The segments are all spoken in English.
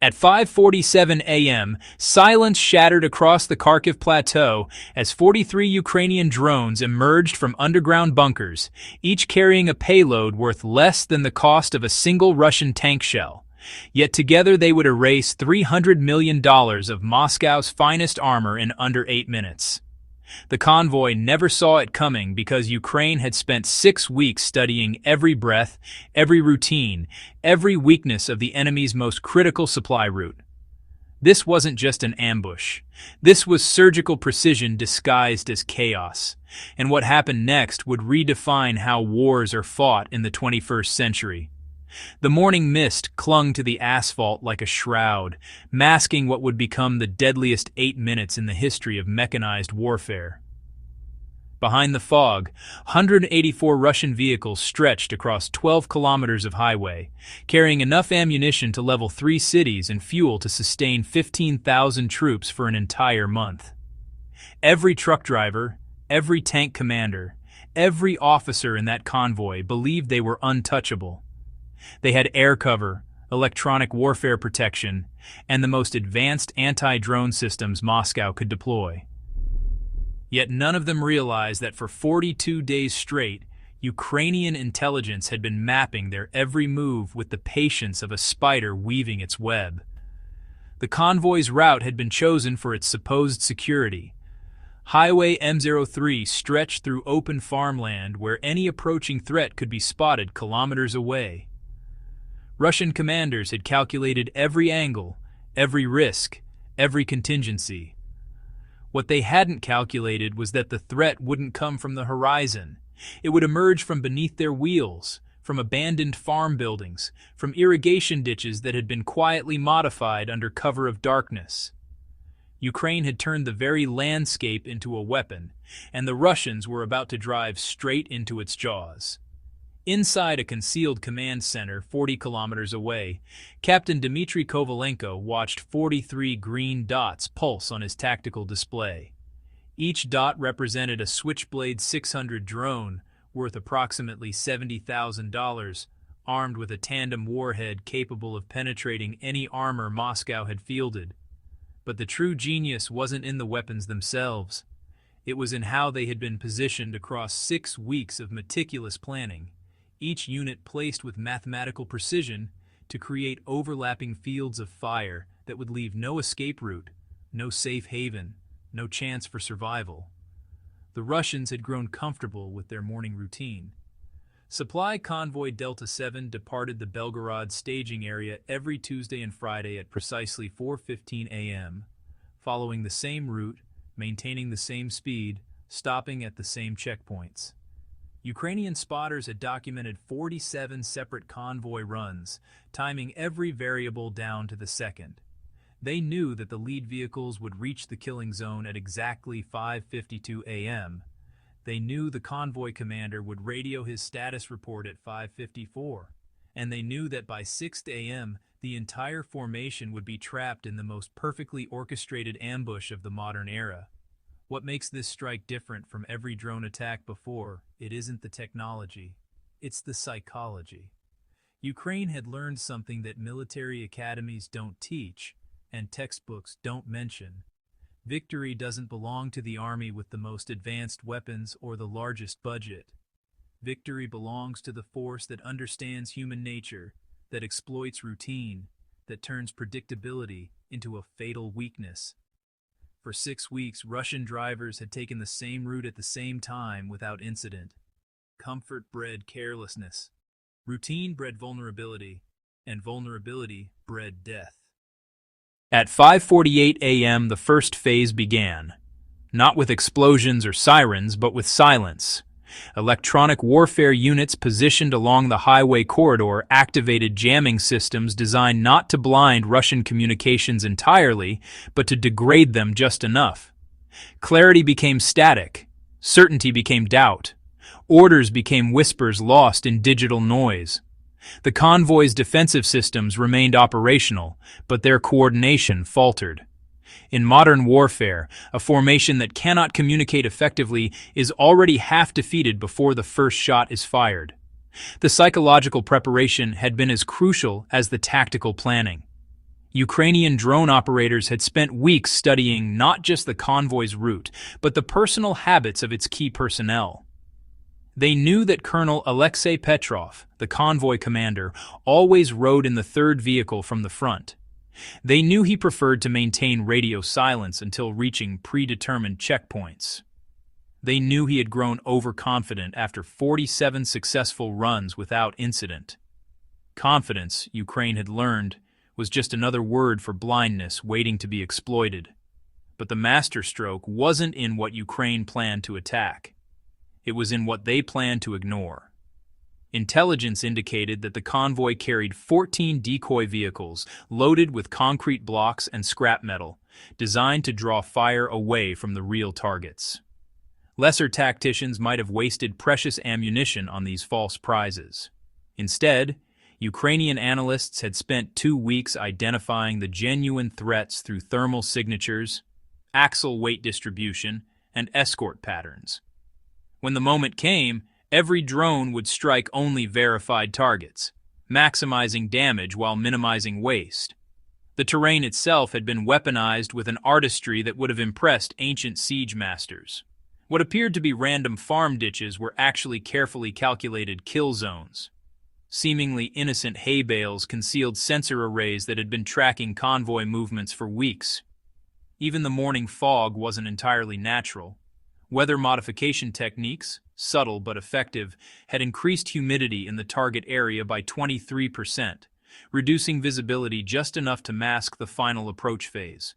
At 5:47 a.m., silence shattered across the Kharkiv plateau as 43 Ukrainian drones emerged from underground bunkers, each carrying a payload worth less than the cost of a single Russian tank shell. Yet together they would erase $300 million of Moscow's finest armor in under 8 minutes. The convoy never saw it coming because Ukraine had spent 6 weeks studying every breath, every routine, every weakness of the enemy's most critical supply route. This wasn't just an ambush. This was surgical precision disguised as chaos. And what happened next would redefine how wars are fought in the 21st century. The morning mist clung to the asphalt like a shroud, masking what would become the deadliest 8 minutes in the history of mechanized warfare. Behind the fog, 184 Russian vehicles stretched across 12 kilometers of highway, carrying enough ammunition to level 3 cities and fuel to sustain 15,000 troops for an entire month. Every truck driver, every tank commander, every officer in that convoy believed they were untouchable. They had air cover, electronic warfare protection, and the most advanced anti-drone systems Moscow could deploy. Yet none of them realized that for 42 days straight, Ukrainian intelligence had been mapping their every move with the patience of a spider weaving its web. The convoy's route had been chosen for its supposed security. Highway M03 stretched through open farmland where any approaching threat could be spotted kilometers away. Russian commanders had calculated every angle, every risk, every contingency. What they hadn't calculated was that the threat wouldn't come from the horizon. It would emerge from beneath their wheels, from abandoned farm buildings, from irrigation ditches that had been quietly modified under cover of darkness. Ukraine had turned the very landscape into a weapon, and the Russians were about to drive straight into its jaws. Inside a concealed command center 40 kilometers away, Captain Dmitry Kovalenko watched 43 green dots pulse on his tactical display. Each dot represented a Switchblade 600 drone worth approximately $70,000, armed with a tandem warhead capable of penetrating any armor Moscow had fielded. But the true genius wasn't in the weapons themselves. It was in how they had been positioned across 6 weeks of meticulous planning, each unit placed with mathematical precision to create overlapping fields of fire that would leave no escape route, no safe haven, no chance for survival. The Russians had grown comfortable with their morning routine. Supply Convoy Delta 7 departed the Belgorod staging area every Tuesday and Friday at precisely 4:15 a.m., following the same route, maintaining the same speed, stopping at the same checkpoints. Ukrainian spotters had documented 47 separate convoy runs, timing every variable down to the second. They knew that the lead vehicles would reach the killing zone at exactly 5:52 a.m. They knew the convoy commander would radio his status report at 5:54, and they knew that by 6 a.m. the entire formation would be trapped in the most perfectly orchestrated ambush of the modern era. What makes this strike different from every drone attack before, it isn't the technology, it's the psychology. Ukraine had learned something that military academies don't teach, and textbooks don't mention. Victory doesn't belong to the army with the most advanced weapons or the largest budget. Victory belongs to the force that understands human nature, that exploits routine, that turns predictability into a fatal weakness. For 6 weeks, Russian drivers had taken the same route at the same time without incident. Comfort bred carelessness. Routine bred vulnerability, and vulnerability bred death. At 5:48 a.m., the first phase began. Not with explosions or sirens, but with silence. Electronic warfare units positioned along the highway corridor activated jamming systems designed not to blind Russian communications entirely, but to degrade them just enough. Clarity became static. Certainty became doubt. Orders became whispers lost in digital noise. The convoy's defensive systems remained operational, but their coordination faltered. In modern warfare, a formation that cannot communicate effectively is already half defeated before the first shot is fired. The psychological preparation had been as crucial as the tactical planning. Ukrainian drone operators had spent weeks studying not just the convoy's route, but the personal habits of its key personnel. They knew that Colonel Alexei Petrov, the convoy commander, always rode in the third vehicle from the front. They knew he preferred to maintain radio silence until reaching predetermined checkpoints. They knew he had grown overconfident after 47 successful runs without incident. Confidence, Ukraine had learned, was just another word for blindness waiting to be exploited. But the masterstroke wasn't in what Ukraine planned to attack. It was in what they planned to ignore. Intelligence indicated that the convoy carried 14 decoy vehicles loaded with concrete blocks and scrap metal, designed to draw fire away from the real targets. Lesser tacticians might have wasted precious ammunition on these false prizes. Instead, Ukrainian analysts had spent 2 weeks identifying the genuine threats through thermal signatures, axle weight distribution, and escort patterns. When the moment came, every drone would strike only verified targets, maximizing damage while minimizing waste. The terrain itself had been weaponized with an artistry that would have impressed ancient siege masters. What appeared to be random farm ditches were actually carefully calculated kill zones. Seemingly innocent hay bales concealed sensor arrays that had been tracking convoy movements for weeks. Even the morning fog wasn't entirely natural. Weather modification techniques, subtle but effective, had increased humidity in the target area by 23%, reducing visibility just enough to mask the final approach phase.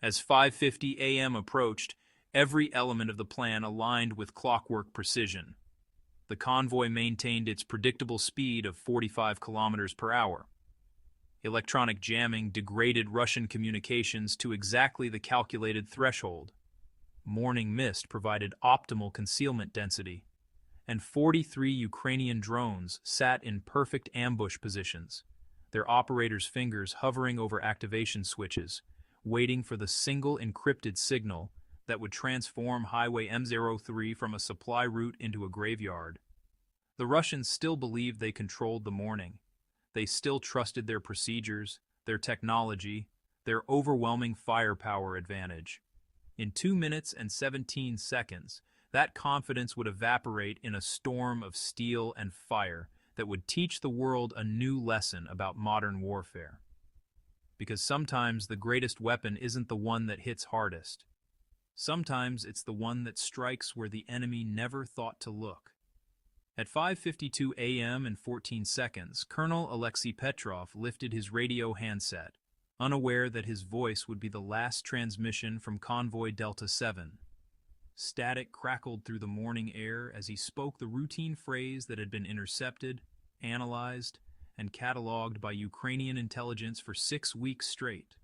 As 5:50 a.m. approached, every element of the plan aligned with clockwork precision. The convoy maintained its predictable speed of 45 kilometers per hour. Electronic jamming degraded Russian communications to exactly the calculated threshold. Morning mist provided optimal concealment density, and 43 Ukrainian drones sat in perfect ambush positions, their operators' fingers hovering over activation switches, waiting for the single encrypted signal that would transform Highway M03 from a supply route into a graveyard. The Russians still believed they controlled the morning. They still trusted their procedures, their technology, their overwhelming firepower advantage. In 2 minutes and 17 seconds, that confidence would evaporate in a storm of steel and fire that would teach the world a new lesson about modern warfare. Because sometimes the greatest weapon isn't the one that hits hardest. Sometimes it's the one that strikes where the enemy never thought to look. At 5:52 a.m. and 14 seconds, Colonel Alexei Petrov lifted his radio handset, unaware that his voice would be the last transmission from Convoy Delta 7. Static crackled through the morning air as he spoke the routine phrase that had been intercepted, analyzed, and catalogued by Ukrainian intelligence for 6 weeks straight.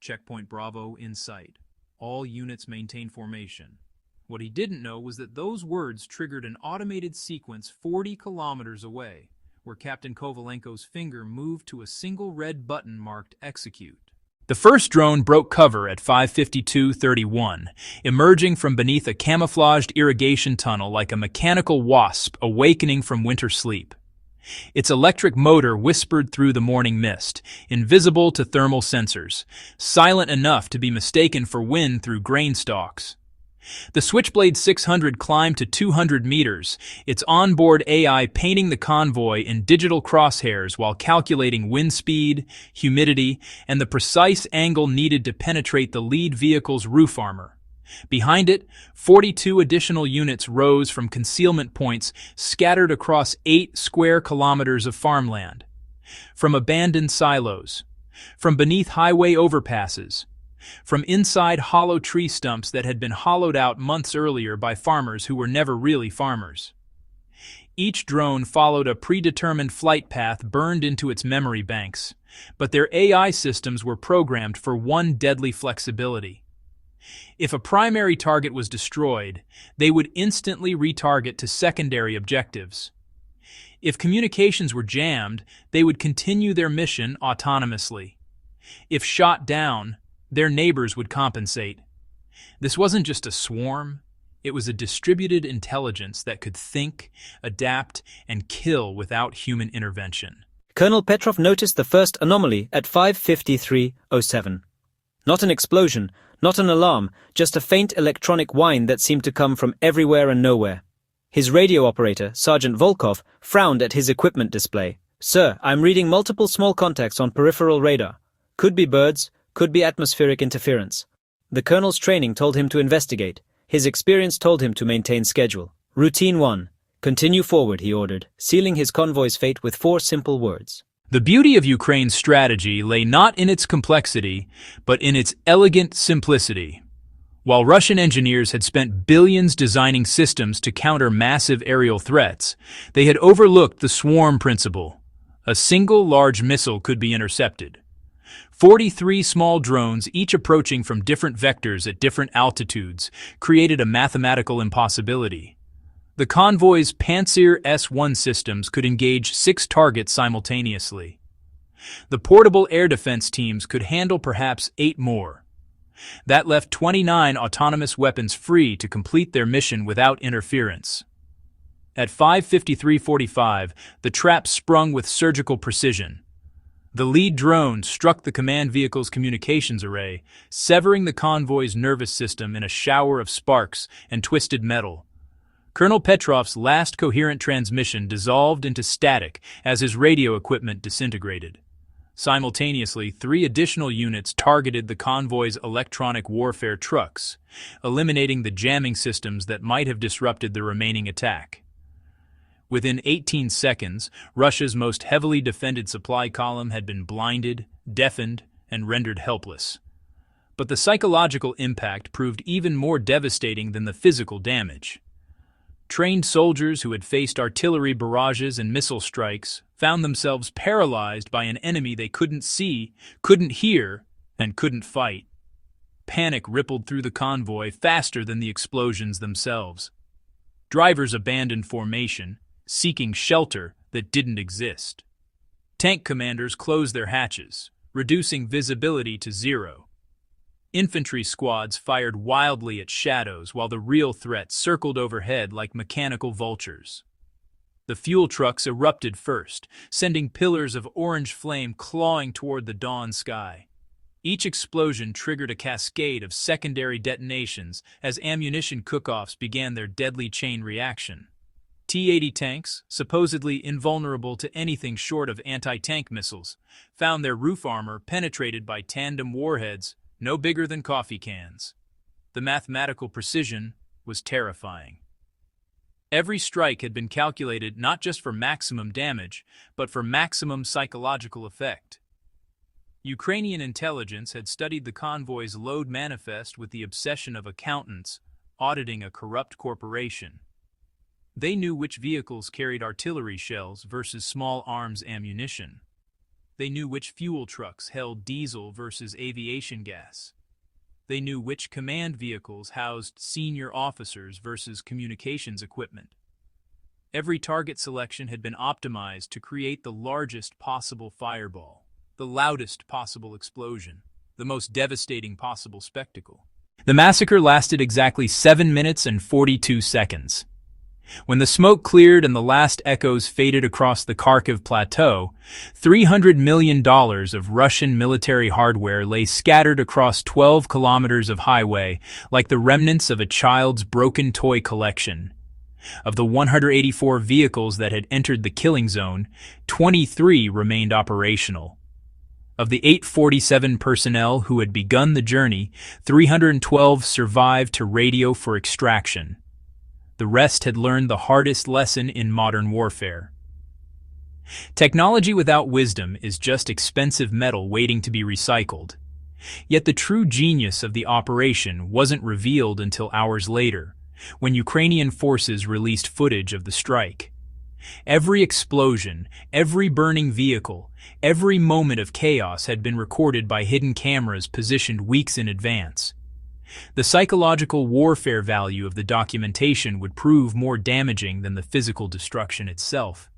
Checkpoint Bravo in sight. All units maintain formation. What he didn't know was that those words triggered an automated sequence 40 kilometers away, where Captain Kovalenko's finger moved to a single red button marked Execute. The first drone broke cover at 5:52:31, emerging from beneath a camouflaged irrigation tunnel like a mechanical wasp awakening from winter sleep. Its electric motor whispered through the morning mist, invisible to thermal sensors, silent enough to be mistaken for wind through grain stalks. The Switchblade 600 climbed to 200 meters, its onboard AI painting the convoy in digital crosshairs while calculating wind speed, humidity, and the precise angle needed to penetrate the lead vehicle's roof armor. Behind it, 42 additional units rose from concealment points scattered across 8 square kilometers of farmland. From abandoned silos, from beneath highway overpasses, from inside hollow tree stumps that had been hollowed out months earlier by farmers who were never really farmers. Each drone followed a predetermined flight path burned into its memory banks, but their AI systems were programmed for one deadly flexibility. If a primary target was destroyed, they would instantly retarget to secondary objectives. If communications were jammed, they would continue their mission autonomously. If shot down, their neighbors would compensate. This wasn't just a swarm, it was a distributed intelligence that could think, adapt, and kill without human intervention. Colonel Petrov noticed the first anomaly at 5:53:07. Not an explosion, not an alarm, just a faint electronic whine that seemed to come from everywhere and nowhere. His radio operator, Sergeant Volkov, frowned at his equipment display. "Sir, I'm reading multiple small contacts on peripheral radar. Could be birds, could be atmospheric interference." The colonel's training told him to investigate. His experience told him to maintain schedule. Routine 1. Continue forward, he ordered, sealing his convoy's fate with 4 simple words. The beauty of Ukraine's strategy lay not in its complexity, but in its elegant simplicity. While Russian engineers had spent billions designing systems to counter massive aerial threats, they had overlooked the swarm principle. A single large missile could be intercepted. 43 small drones, each approaching from different vectors at different altitudes, created a mathematical impossibility. The Convoy's Pantsir S-1 systems could engage 6 targets simultaneously. The portable air defense teams could handle perhaps 8 more. That left 29 autonomous weapons free to complete their mission without interference. At 5:53:45, the trap sprung with surgical precision. The lead drone struck the command vehicle's communications array, severing the convoy's nervous system in a shower of sparks and twisted metal. Colonel Petrov's last coherent transmission dissolved into static as his radio equipment disintegrated. Simultaneously, 3 additional units targeted the convoy's electronic warfare trucks, eliminating the jamming systems that might have disrupted the remaining attack. Within 18 seconds, Russia's most heavily defended supply column had been blinded, deafened, and rendered helpless. But the psychological impact proved even more devastating than the physical damage. Trained soldiers who had faced artillery barrages and missile strikes found themselves paralyzed by an enemy they couldn't see, couldn't hear, and couldn't fight. Panic rippled through the convoy faster than the explosions themselves. Drivers abandoned formation, seeking shelter that didn't exist. Tank commanders closed their hatches, reducing visibility to 0. Infantry squads fired wildly at shadows while the real threat circled overhead like mechanical vultures. The fuel trucks erupted first, sending pillars of orange flame clawing toward the dawn sky. Each explosion triggered a cascade of secondary detonations as ammunition cook-offs began their deadly chain reaction. T-80 tanks, supposedly invulnerable to anything short of anti-tank missiles, found their roof armor penetrated by tandem warheads no bigger than coffee cans. The mathematical precision was terrifying. Every strike had been calculated not just for maximum damage, but for maximum psychological effect. Ukrainian intelligence had studied the convoy's load manifest with the obsession of accountants auditing a corrupt corporation. They knew which vehicles carried artillery shells versus small arms ammunition. They knew which fuel trucks held diesel versus aviation gas. They knew which command vehicles housed senior officers versus communications equipment. Every target selection had been optimized to create the largest possible fireball, the loudest possible explosion, the most devastating possible spectacle. The massacre lasted exactly 7 minutes and 42 seconds. When the smoke cleared and the last echoes faded across the Kharkiv plateau, $300 million of Russian military hardware lay scattered across 12 kilometers of highway like the remnants of a child's broken toy collection. Of the 184 vehicles that had entered the killing zone, 23 remained operational. Of the 847 personnel who had begun the journey, 312 survived to radio for extraction. The rest had learned the hardest lesson in modern warfare. Technology without wisdom is just expensive metal waiting to be recycled. Yet the true genius of the operation wasn't revealed until hours later, when Ukrainian forces released footage of the strike. Every explosion, every burning vehicle, every moment of chaos had been recorded by hidden cameras positioned weeks in advance. The psychological warfare value of the documentation would prove more damaging than the physical destruction itself,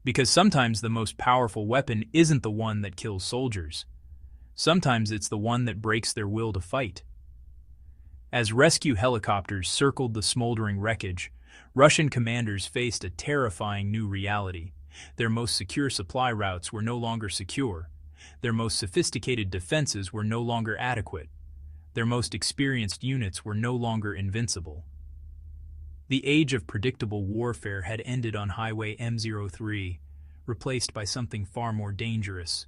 because sometimes the most powerful weapon isn't the one that kills soldiers. Sometimes it's the one that breaks their will to fight. As rescue helicopters circled the smoldering wreckage, Russian commanders faced a terrifying new reality. Their most secure supply routes were no longer secure. Their most sophisticated defenses were no longer adequate. Their most experienced units were no longer invincible. The age of predictable warfare had ended on Highway M03, replaced by something far more dangerous.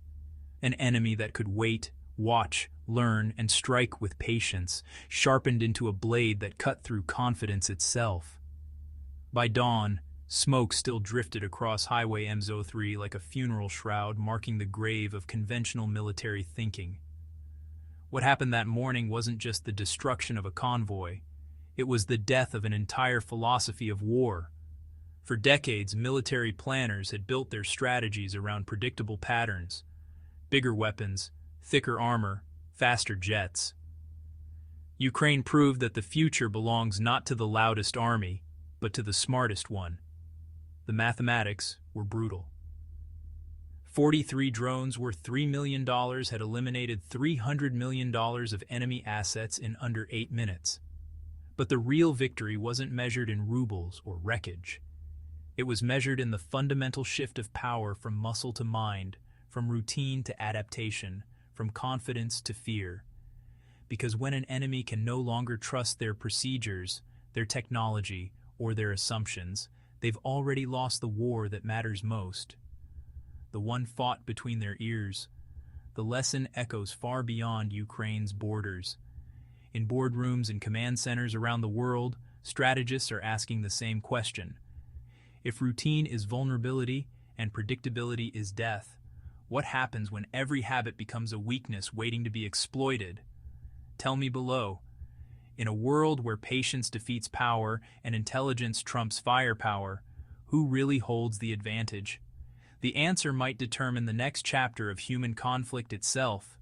An enemy that could wait, watch, learn, and strike with patience, sharpened into a blade that cut through confidence itself. By dawn, smoke still drifted across Highway M03 like a funeral shroud marking the grave of conventional military thinking. What happened that morning wasn't just the destruction of a convoy. It was the death of an entire philosophy of war. For decades, military planners had built their strategies around predictable patterns: bigger weapons, thicker armor, faster jets. Ukraine proved that the future belongs not to the loudest army, but to the smartest one. The mathematics were brutal. 43 drones worth $3 million had eliminated $300 million of enemy assets in under 8 minutes. But the real victory wasn't measured in rubles or wreckage. It was measured in the fundamental shift of power from muscle to mind, from routine to adaptation, from confidence to fear. Because when an enemy can no longer trust their procedures, their technology, or their assumptions, they've already lost the war that matters most. The one fought between their ears. The lesson echoes far beyond Ukraine's borders. In boardrooms and command centers around the world, strategists are asking the same question. If routine is vulnerability and predictability is death, what happens when every habit becomes a weakness waiting to be exploited? Tell me below. In a world where patience defeats power and intelligence trumps firepower, who really holds the advantage? The answer might determine the next chapter of human conflict itself.